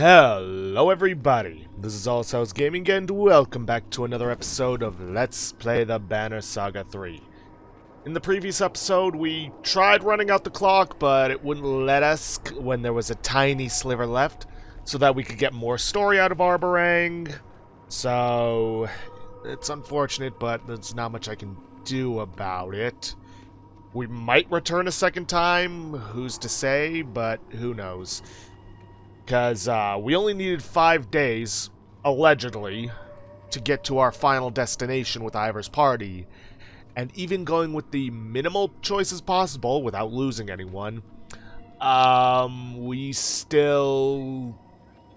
Hello everybody, this is Allshouse Gaming and welcome back to another episode of Let's Play the Banner Saga 3. In the previous episode, we tried running out the clock, but it wouldn't let us when there was a tiny sliver left, so that we could get more story out of Arberrang. So, it's unfortunate, but there's not much I can do about it. We might return a second time, who's to say, but who knows. Because we only needed 5 days, allegedly, to get to our final destination with Iver's party. And even going with the minimal choices possible, without losing anyone, we still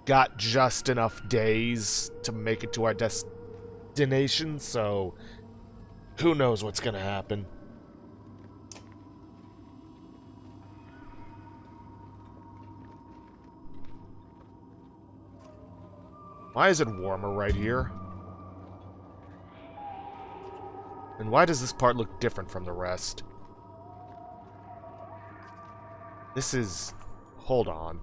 got just enough days to make it to our destination, so who knows what's going to happen. Why is it warmer right here? And why does this part look different from the rest? This is... hold on.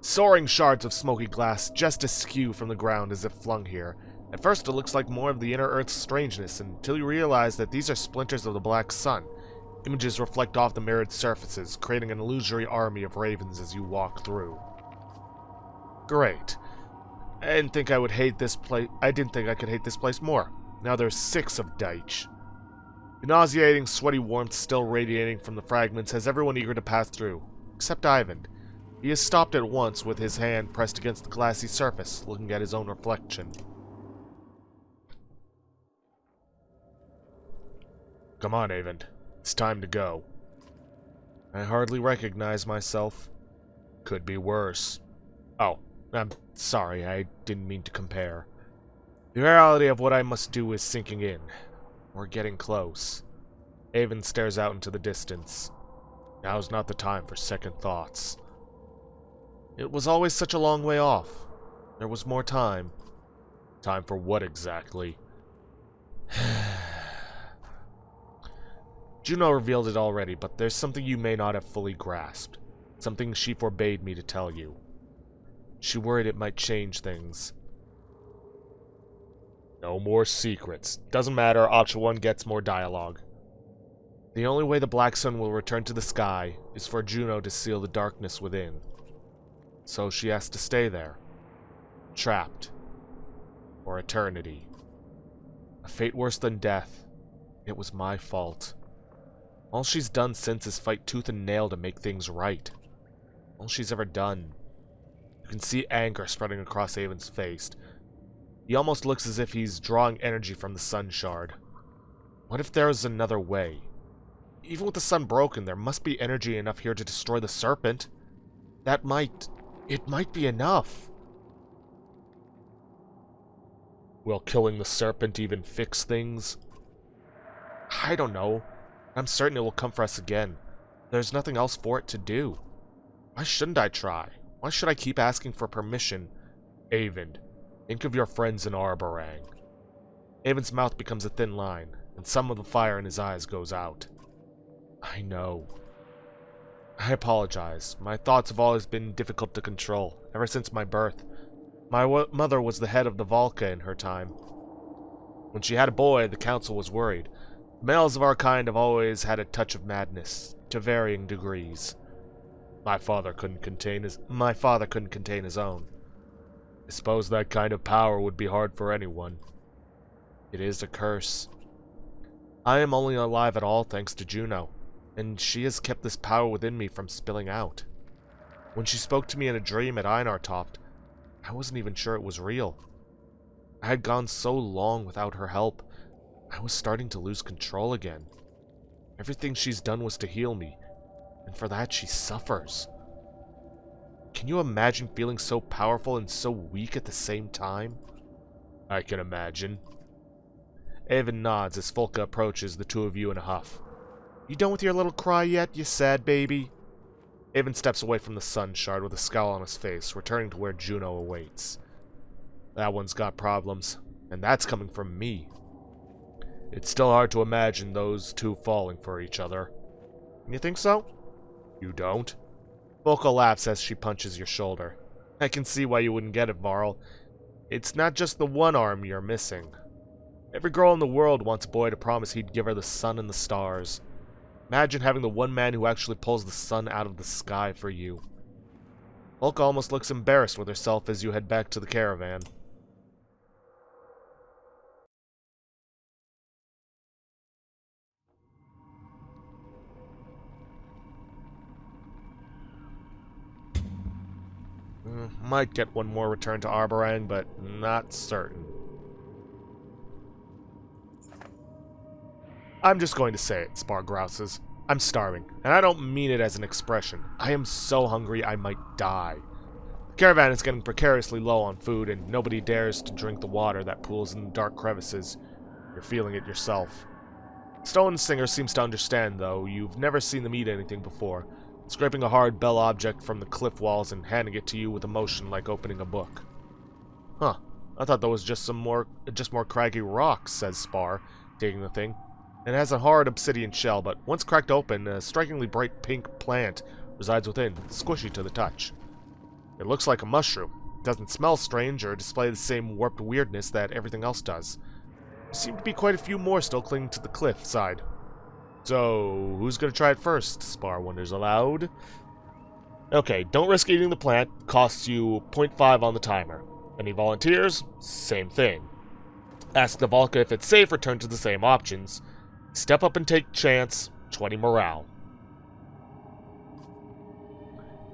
Soaring shards of smoky glass just askew from the ground as if flung here. At first it looks like more of the inner Earth's strangeness, until you realize that these are splinters of the black sun. Images reflect off the mirrored surfaces, creating an illusory army of ravens as you walk through. Great. I didn't think I would hate this place. I didn't think I could hate this place more. Now there's 6 of Deitch. The nauseating, sweaty warmth still radiating from the fragments has everyone eager to pass through, except Ivan. He has stopped at once with his hand pressed against the glassy surface, looking at his own reflection. Come on, Ivan. It's time to go. I hardly recognize myself. Could be worse. Oh. I'm sorry, I didn't mean to compare. The reality of what I must do is sinking in. We're getting close. Avon stares out into the distance. Now's not the time for second thoughts. It was always such a long way off. There was more time. Time for what exactly? Juno revealed it already, but there's something you may not have fully grasped. Something she forbade me to tell you. She worried it might change things. No more secrets. Doesn't matter, option 1 gets more dialogue. The only way the Black Sun will return to the sky is for Juno to seal the darkness within. So she has to stay there. Trapped. For eternity. A fate worse than death. It was my fault. All she's done since is fight tooth and nail to make things right. All she's ever done. You can see anger spreading across Avon's face. He almost looks as if he's drawing energy from the sun shard. What if there is another way? Even with the sun broken, there must be energy enough here to destroy the serpent. It might be enough. Will killing the serpent even fix things? I don't know. I'm certain it will come for us again. There's nothing else for it to do. Why shouldn't I try? Why should I keep asking for permission? Avon, think of your friends in Arberrang. Avon's mouth becomes a thin line, and some of the fire in his eyes goes out. I know. I apologize. My thoughts have always been difficult to control, ever since my birth. My mother was the head of the Valka in her time. When she had a boy, the council was worried. The males of our kind have always had a touch of madness, to varying degrees. My father couldn't contain his own. I suppose that kind of power would be hard for anyone. It is a curse. I am only alive at all thanks to Juno, and she has kept this power within me from spilling out. When she spoke to me in a dream at Einartoft, I wasn't even sure it was real. I had gone so long without her help, I was starting to lose control again. Everything she's done was to heal me. And for that, she suffers. Can you imagine feeling so powerful and so weak at the same time? I can imagine. Avon nods as Folka approaches the two of you in a huff. You done with your little cry yet, you sad baby? Avon steps away from the sun shard with a scowl on his face, returning to where Juno awaits. That one's got problems, and that's coming from me. It's still hard to imagine those two falling for each other. You think so? You don't? Volko laughs as she punches your shoulder. I can see why you wouldn't get it, Varl. It's not just the one arm you're missing. Every girl in the world wants a boy to promise he'd give her the sun and the stars. Imagine having the one man who actually pulls the sun out of the sky for you. Volka almost looks embarrassed with herself as you head back to the caravan. Might get one more return to Arberrang, but not certain. I'm just going to say it, Spar grouses. I'm starving, and I don't mean it as an expression. I am so hungry I might die. The caravan is getting precariously low on food, and nobody dares to drink the water that pools in the dark crevices. You're feeling it yourself. Stone Singer seems to understand, though. You've never seen them eat anything before, scraping a hard bell object from the cliff walls and handing it to you with emotion like opening a book. Huh. I thought that was just more craggy rocks, says Spar, taking the thing. It has a hard obsidian shell, but once cracked open, a strikingly bright pink plant resides within, squishy to the touch. It looks like a mushroom. It doesn't smell strange or display the same warped weirdness that everything else does. There seem to be quite a few more still clinging to the cliff side. So, who's going to try it first? Spar wonders aloud. Okay, don't risk eating the plant. Costs you 0.5 on the timer. Any volunteers? Same thing. Ask the Volca if it's safe, return to the same options. Step up and take chance. 20 morale.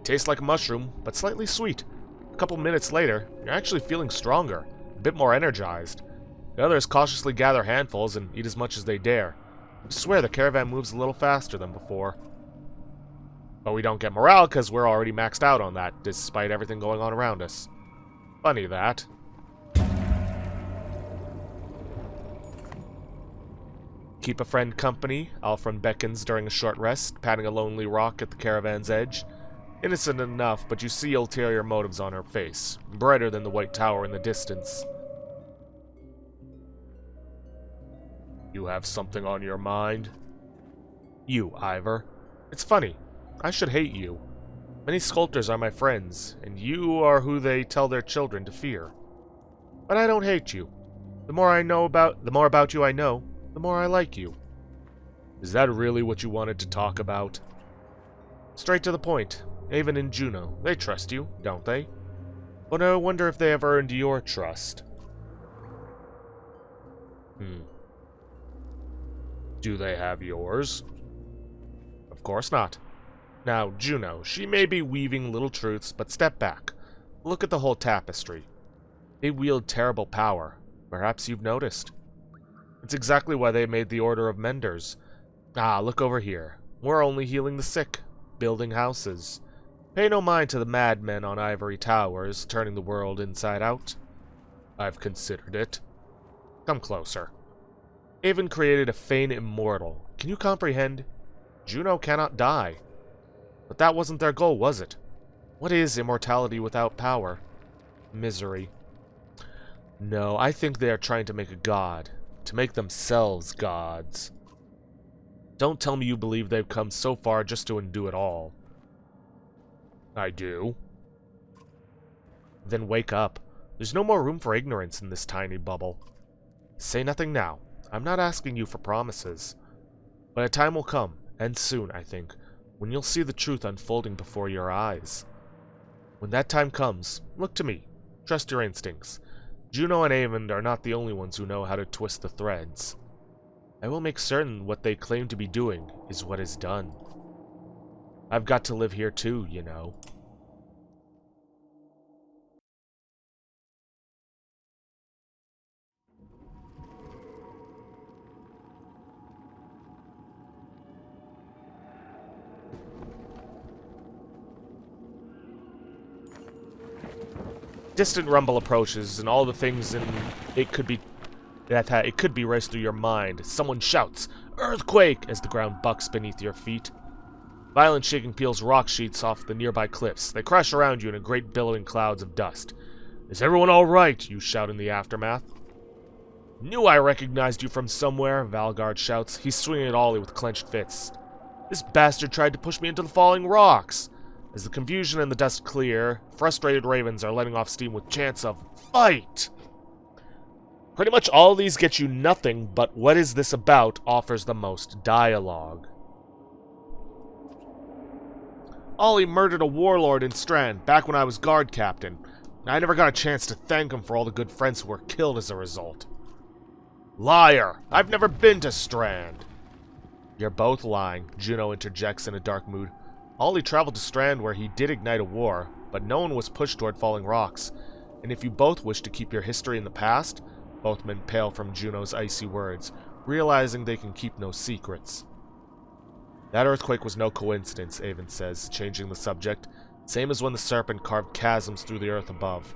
Tastes like a mushroom, but slightly sweet. A couple minutes later, you're actually feeling stronger, a bit more energized. The others cautiously gather handfuls and eat as much as they dare. I swear the caravan moves a little faster than before. But we don't get morale because we're already maxed out on that, despite everything going on around us. Funny that. Keep a friend company, Alfred beckons during a short rest, patting a lonely rock at the caravan's edge. Innocent enough, but you see ulterior motives on her face, brighter than the white tower in the distance. You have something on your mind? You, Iver. It's funny. I should hate you. Many sculptors are my friends, and you are who they tell their children to fear. But I don't hate you. The more about you I know, the more I like you. Is that really what you wanted to talk about? Straight to the point. Avon and Juno, they trust you, don't they? But I wonder if they have earned your trust. Do they have yours? Of course not. Now, Juno, she may be weaving little truths, but step back. Look at the whole tapestry. They wield terrible power. Perhaps you've noticed. It's exactly why they made the Order of Menders. Ah, look over here. We're only healing the sick, building houses. Pay no mind to the madmen on ivory towers, turning the world inside out. I've considered it. Come closer. Avon created a Fane immortal. Can you comprehend? Juno cannot die. But that wasn't their goal, was it? What is immortality without power? Misery. No, I think they are trying to make a god. To make themselves gods. Don't tell me you believe they've come so far just to undo it all. I do. Then wake up. There's no more room for ignorance in this tiny bubble. Say nothing now. I'm not asking you for promises. But a time will come, and soon, I think, when you'll see the truth unfolding before your eyes. When that time comes, look to me. Trust your instincts. Juno and Avon are not the only ones who know how to twist the threads. I will make certain what they claim to be doing is what is done. I've got to live here too, you know. Distant rumble approaches, and all the things in it could be raced through your mind. Someone shouts, "Earthquake!" as the ground bucks beneath your feet. Violent shaking peels rock sheets off the nearby cliffs. They crash around you in a great billowing clouds of dust. "Is everyone all right?" you shout in the aftermath. "Knew I recognized you from somewhere," Valgard shouts. He's swinging at Ollie with clenched fists. "This bastard tried to push me into the falling rocks. As the confusion and the dust clear, frustrated ravens are letting off steam with chants of fight. Pretty much all of these get you nothing, but What Is This About offers the most dialogue. Ollie murdered a warlord in Strand back when I was guard captain. I never got a chance to thank him for all the good friends who were killed as a result. Liar! I've never been to Strand. You're both lying, Juno interjects in a dark mood. Ollie traveled to Strand where he did ignite a war, but no one was pushed toward falling rocks. And if you both wish to keep your history in the past, both men pale from Juno's icy words, realizing they can keep no secrets. That earthquake was no coincidence, Avon says, changing the subject. Same as when the serpent carved chasms through the earth above.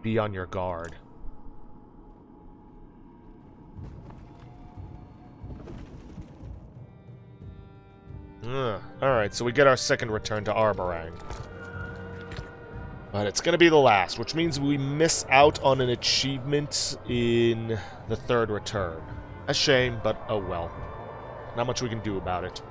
Be on your guard. Alright, so we get our second return to Arberrang. But it's going to be the last, which means we miss out on an achievement in the third return. A shame, but oh well. Not much we can do about it.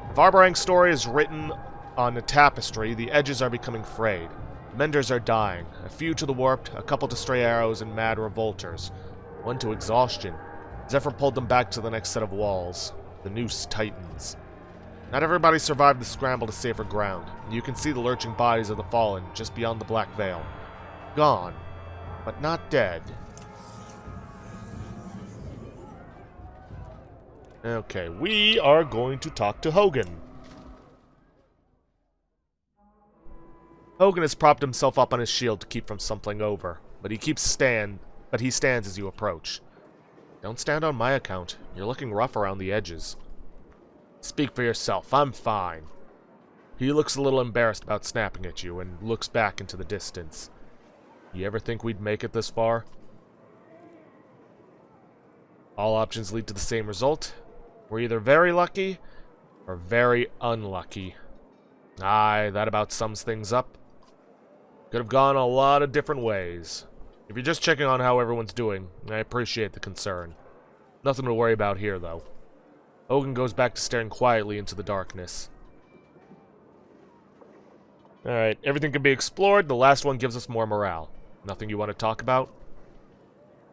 If Arberrang's story is written on a tapestry, the edges are becoming frayed. Menders are dying, a few to the warped, a couple to stray arrows and mad revolters. One to exhaustion. Zephyr pulled them back to the next set of walls. The noose tightens. Not everybody survived the scramble to safer ground. You can see the lurching bodies of the fallen just beyond the black veil. Gone, but not dead. Okay, we are going to talk to Hogan. Hogan has propped himself up on his shield to keep from stumbling over, but he stands as you approach. Don't stand on my account. You're looking rough around the edges. Speak for yourself. I'm fine. He looks a little embarrassed about snapping at you and looks back into the distance. You ever think we'd make it this far? All options lead to the same result. We're either very lucky or very unlucky. Aye, that about sums things up. Could have gone a lot of different ways. If you're just checking on how everyone's doing, I appreciate the concern. Nothing to worry about here, though. Hogan goes back to staring quietly into the darkness. Alright, everything can be explored. The last one gives us more morale. Nothing you want to talk about?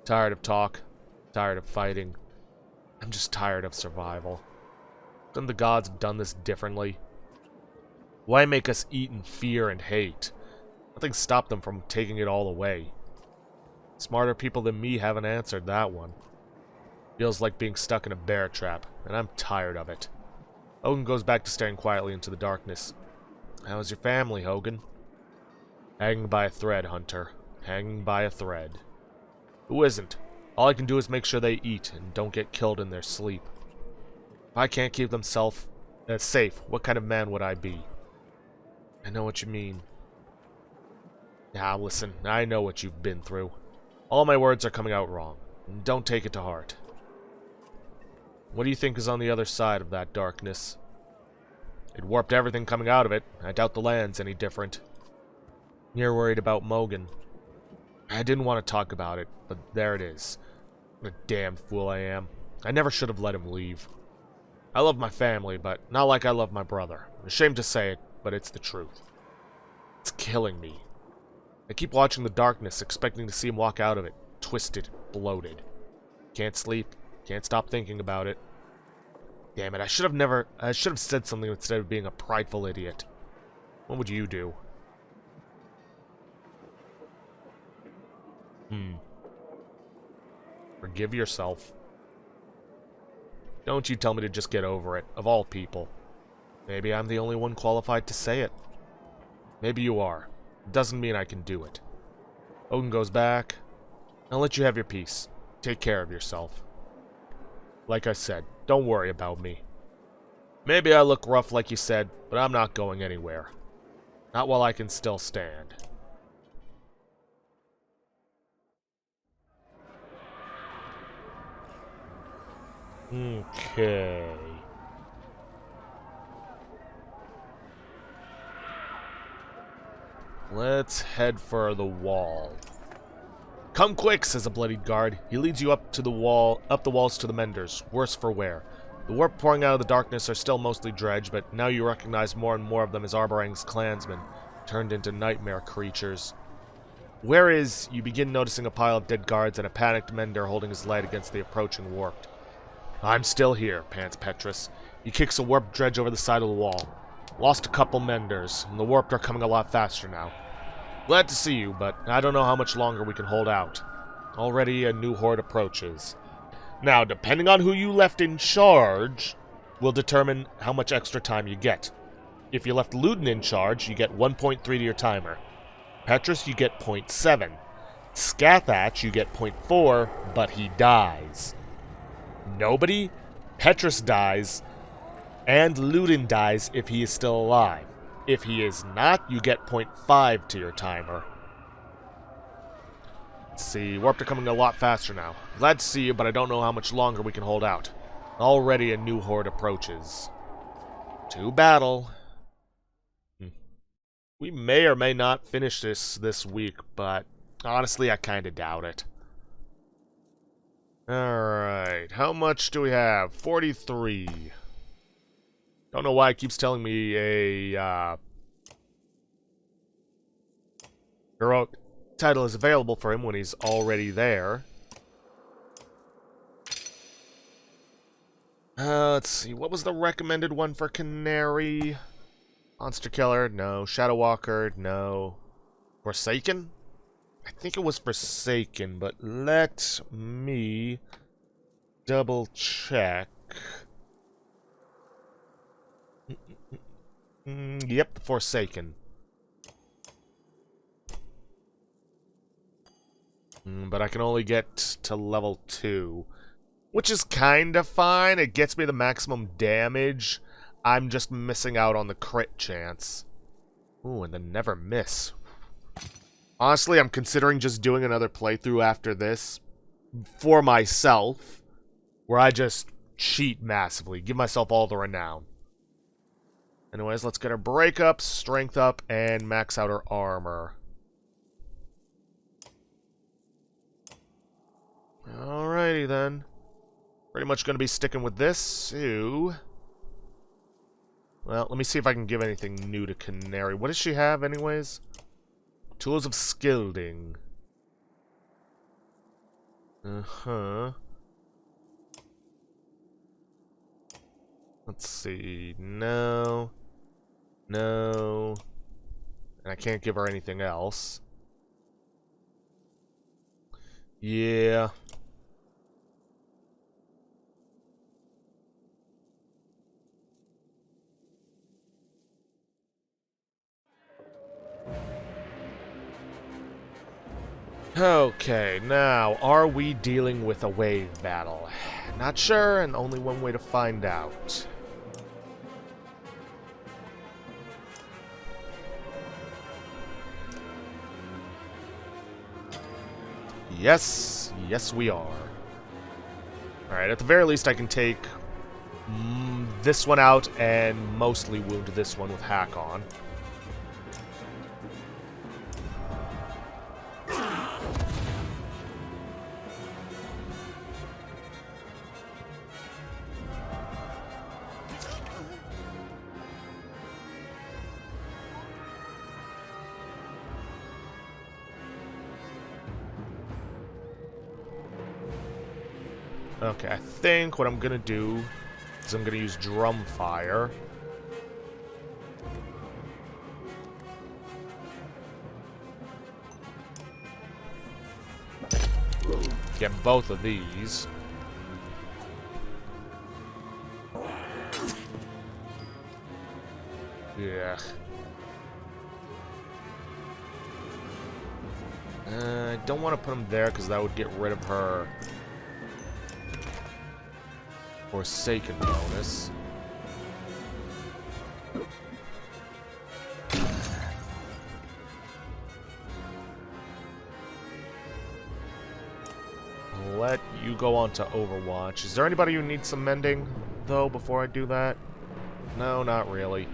Tired of talk. Tired of fighting. I'm just tired of survival. Couldn't the gods have done this differently? Why make us eat in fear and hate? Nothing stopped them from taking it all away. Smarter people than me haven't answered that one. Feels like being stuck in a bear trap, and I'm tired of it. Hogan goes back to staring quietly into the darkness. How's your family, Hogan? Hanging by a thread, Hunter. Hanging by a thread. Who isn't? All I can do is make sure they eat and don't get killed in their sleep. If I can't keep them safe, what kind of man would I be? I know what you mean. Now listen, I know what you've been through. All my words are coming out wrong. And don't take it to heart. What do you think is on the other side of that darkness? It warped everything coming out of it. I doubt the land's any different. You're worried about Mogan. I didn't want to talk about it, but there it is. What a damned fool I am. I never should have let him leave. I love my family, but not like I love my brother. I'm ashamed to say it, but it's the truth. It's killing me. I keep watching the darkness, expecting to see him walk out of it, twisted, bloated. Can't sleep. Can't stop thinking about it. Damn it, I should have said something instead of being a prideful idiot. What would you do? Forgive yourself. Don't you tell me to just get over it, of all people. Maybe I'm the only one qualified to say it. Maybe you are. It doesn't mean I can do it. Hogan goes back. I'll let you have your peace. Take care of yourself. Like I said, don't worry about me. Maybe I look rough like you said, but I'm not going anywhere. Not while I can still stand. Okay. Let's head for the wall. Come quick, says a bloodied guard. He leads you up the walls to the menders, worse for wear. The warp pouring out of the darkness are still mostly dredge, but now you recognize more and more of them as Arberrang's clansmen, turned into nightmare creatures. Whereas you begin noticing a pile of dead guards and a panicked Mender holding his light against the approaching warp. I'm still here, pants Petrus. He kicks a warp dredge over the side of the wall. Lost a couple Menders, and the warped are coming a lot faster now. Glad to see you, but I don't know how much longer we can hold out. Already a new horde approaches. Now, depending on who you left in charge, will determine how much extra time you get. If you left Luden in charge, you get 1.3 to your timer. Petrus, you get 0.7. Scathach, you get 0.4, but he dies. Nobody? Petrus dies, and Luden dies if he is still alive. If he is not, you get 0.5 to your timer. Let's see, warped are coming a lot faster now. Glad to see you, but I don't know how much longer we can hold out. Already a new horde approaches. To battle. We may or may not finish this week, but honestly, I kind of doubt it. Alright, how much do we have? 43. Don't know why it keeps telling me a heroic title is available for him when he's already there. Let's see, what was the recommended one for Canary? Monster Killer? No. Shadow Walker? No. Forsaken? I think it was Forsaken, but let me double check. Yep, Forsaken. But I can only get to level 2. Which is kind of fine. It gets me the maximum damage. I'm just missing out on the crit chance. Ooh, and the never miss. Honestly, I'm considering just doing another playthrough after this. For myself. Where I just cheat massively. Give myself all the renown. Anyways, let's get our break up, strength up, and max out our armor. Alrighty then. Pretty much going to be sticking with this. Ew. Well, let me see if I can give anything new to Canary. What does she have, anyways? Tools of Skilding. Uh-huh. Let's see. No. No. And I can't give her anything else. Yeah. Okay, now, are we dealing with a wave battle? Not sure, and only one way to find out. Yes, yes we are. Alright, at the very least I can take this one out and mostly wound this one with Hack On. Okay, I think what I'm gonna do is I'm gonna use Drum Fire. Get both of these. Yeah. I don't want to put them there because that would get rid of her Forsaken bonus. I'll let you go on to Overwatch. Is there anybody who needs some mending, though, before I do that? No, not really.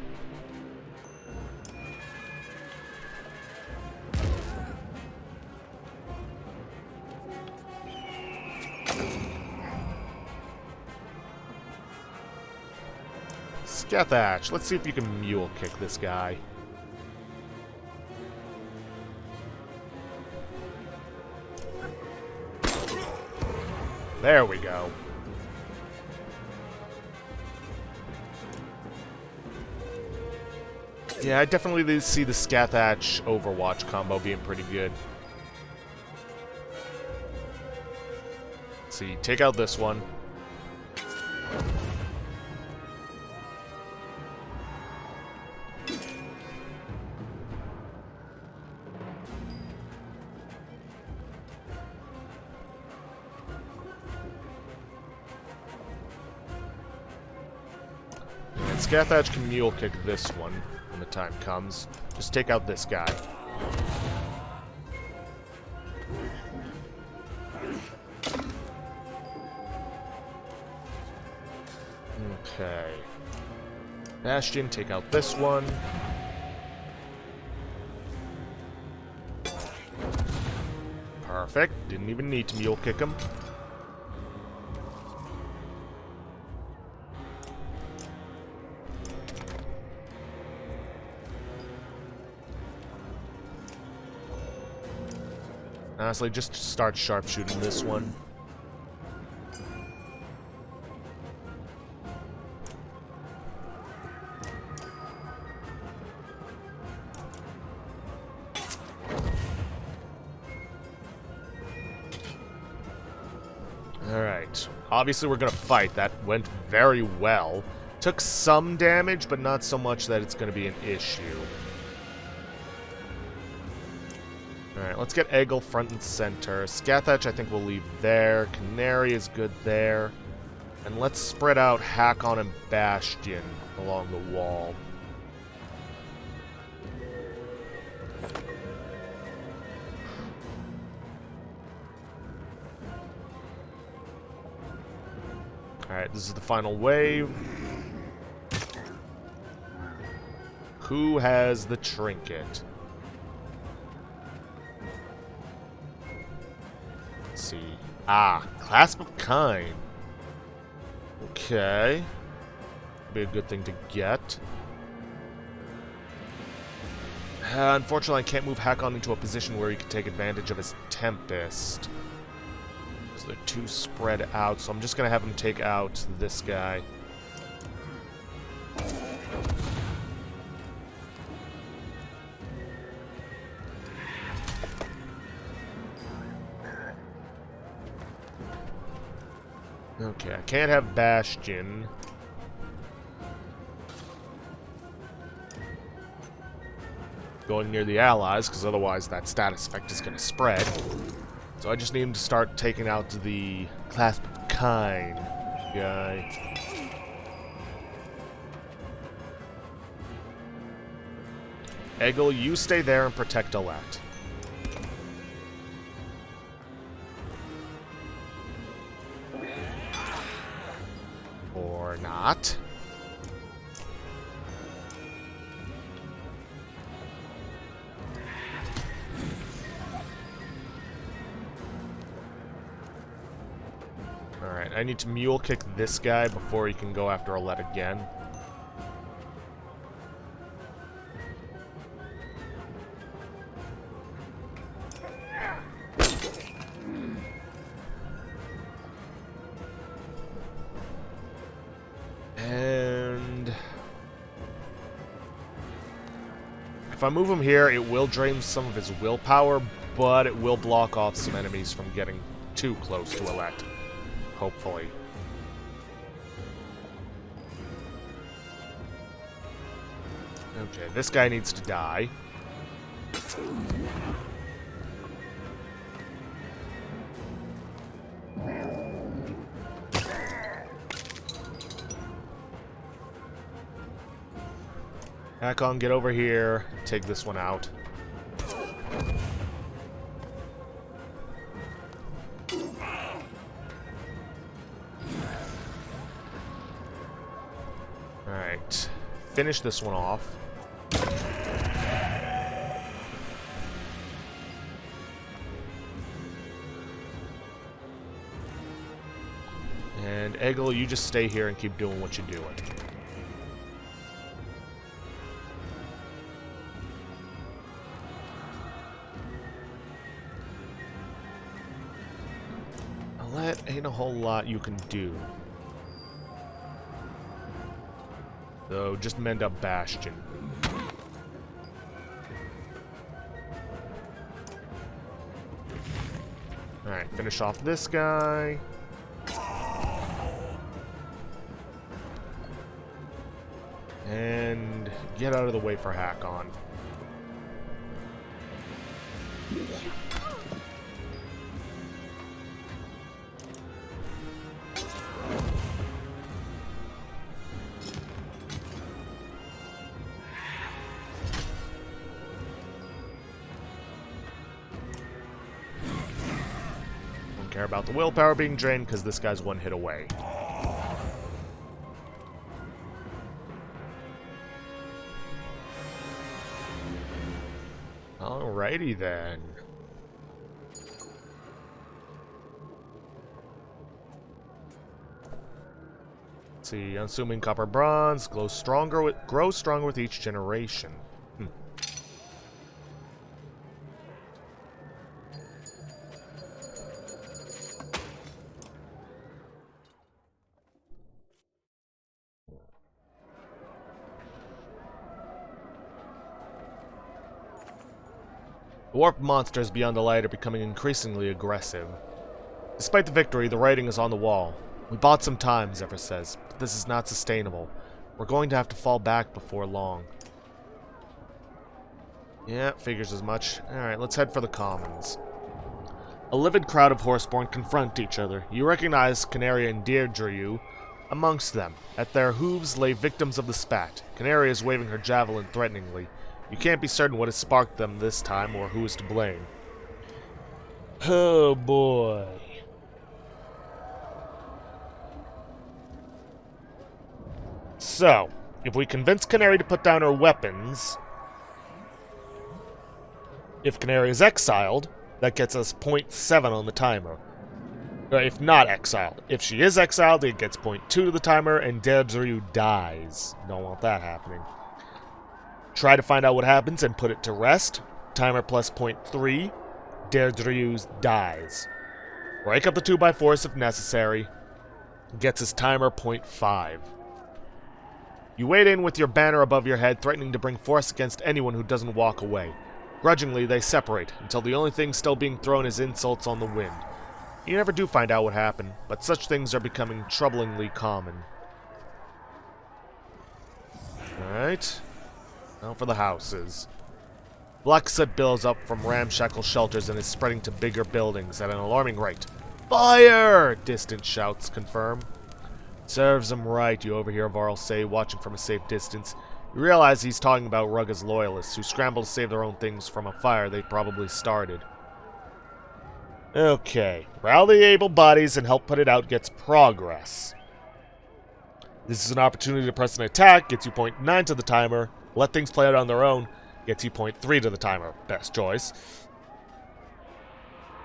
Scathach, let's see if you can mule kick this guy. There we go. Yeah, I definitely see the Scathach Overwatch combo being pretty good. Let's see, take out this one. And Scathach can mule kick this one when the time comes. Just take out this guy. Okay. Bastion, take out this one. Perfect. Didn't even need to mule kick him. Honestly, just start sharpshooting this one. Alright. Obviously, we're gonna fight. That went very well. Took some damage, but not so much that it's gonna be an issue. Alright, let's get Eggle front and center. Scathach, I think we'll leave there. Canary is good there. And let's spread out Hakon and Bastion along the wall. Alright, this is the final wave. Who has the trinket? Let's see. Ah, Clasp of Kind. Okay. Be a good thing to get. Unfortunately, I can't move Hakon into a position where he can take advantage of his Tempest. Because they're too spread out, so I'm just going to have him take out this guy. Okay, I can't have Bastion. Going near the allies, because otherwise that status effect is going to spread. So I just need him to start taking out the Clasp of Kind guy. Eggle, you stay there and protect Alette. Or not. Alright, I need to mule kick this guy before he can go after Alette again. And if I move him here, it will drain some of his willpower, but it will block off some enemies from getting too close to Alette. Hopefully. Okay, this guy needs to die. Hakon, get over here. Take this one out. Alright. Finish this one off. And Eggle, you just stay here and keep doing what you're doing. That ain't a whole lot you can do. So, just mend up Bastion. Alright, finish off this guy. And get out of the way for Hakon. Don't care about the willpower being drained because this guy's one hit away. Alrighty then. Let's see, unassuming copper bronze grows stronger with each generation. The warped monsters beyond the light are becoming increasingly aggressive. Despite the victory, the writing is on the wall. We bought some time, Zephyr says, but this is not sustainable. We're going to have to fall back before long. Yeah, figures as much. Alright, let's head for the commons. A livid crowd of Horseborn confront each other. You recognize Canaria and Deirdre amongst them. At their hooves lay victims of the spat. Canaria is waving her javelin threateningly. You can't be certain what has sparked them this time or who is to blame. Oh boy. So, if we convince Canary to put down her weapons, if Canary is exiled, that gets us 0.7 on the timer. If not exiled. If she is exiled, it gets 0.2 to the timer, and Deirdre dies. Don't want that happening. Try to find out what happens and put it to rest. Timer plus 0.3. Deirdre dies. Break up the 2 by force if necessary. Gets his timer 0.5. You wade in with your banner above your head, threatening to bring force against anyone who doesn't walk away. Grudgingly, they separate, until the only thing still being thrown is insults on the wind. You never do find out what happened, but such things are becoming troublingly common. Alright. Now for the houses. Black soot builds up from ramshackle shelters and is spreading to bigger buildings at an alarming rate. Fire! Distant shouts confirm. Serves him right, you overhear Varl say, watching from a safe distance. You realize he's talking about Rugga's loyalists, who scramble to save their own things from a fire they probably started. Okay. Rally the able bodies and help put it out gets progress. This is an opportunity to press an attack, gets you 0.9 to the timer. Let things play out on their own, gets you 0.3 to the timer. Best choice.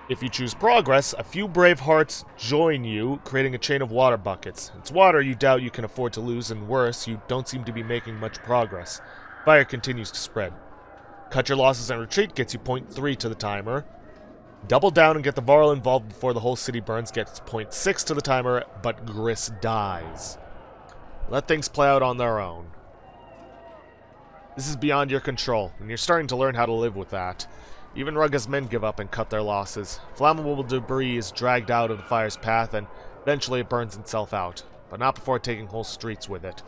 If you choose progress, a few brave hearts join you, creating a chain of water buckets. It's water you doubt you can afford to lose, and worse, you don't seem to be making much progress. Fire continues to spread. Cut your losses and retreat gets you 0.3 to the timer. Double down and get the Varl involved before the whole city burns gets 0.6 to the timer, but Gris dies. Let things play out on their own. This is beyond your control, and you're starting to learn how to live with that. Even Rugga's men give up and cut their losses. Flammable debris is dragged out of the fire's path, and eventually it burns itself out, but not before taking whole streets with it.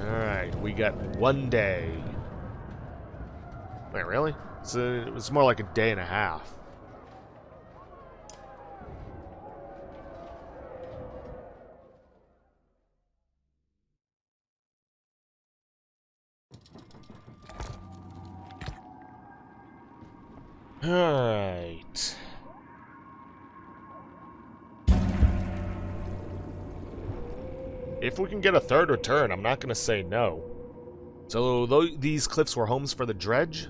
Alright, we got 1 day. Wait, really? So it was more like a day and a half. Alright. If we can get a third return, I'm not going to say no. So, these cliffs were homes for the dredge?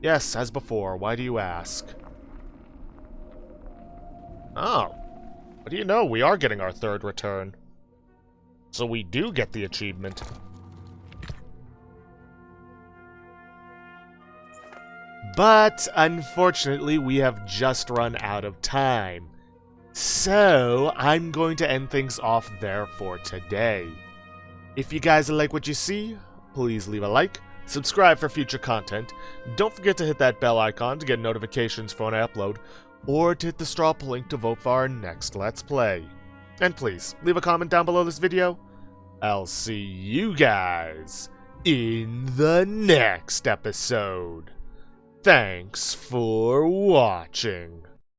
Yes, as before. Why do you ask? Oh. What do you know? We are getting our third return. So we do get the achievement. But unfortunately, we have just run out of time. So I'm going to end things off there for today. If you guys like what you see, please leave a like, subscribe for future content, don't forget to hit that bell icon to get notifications for when I upload, or to hit the straw poll link to vote for our next Let's Play. And please, leave a comment down below this video. I'll see you guys in the next episode. Thanks for watching.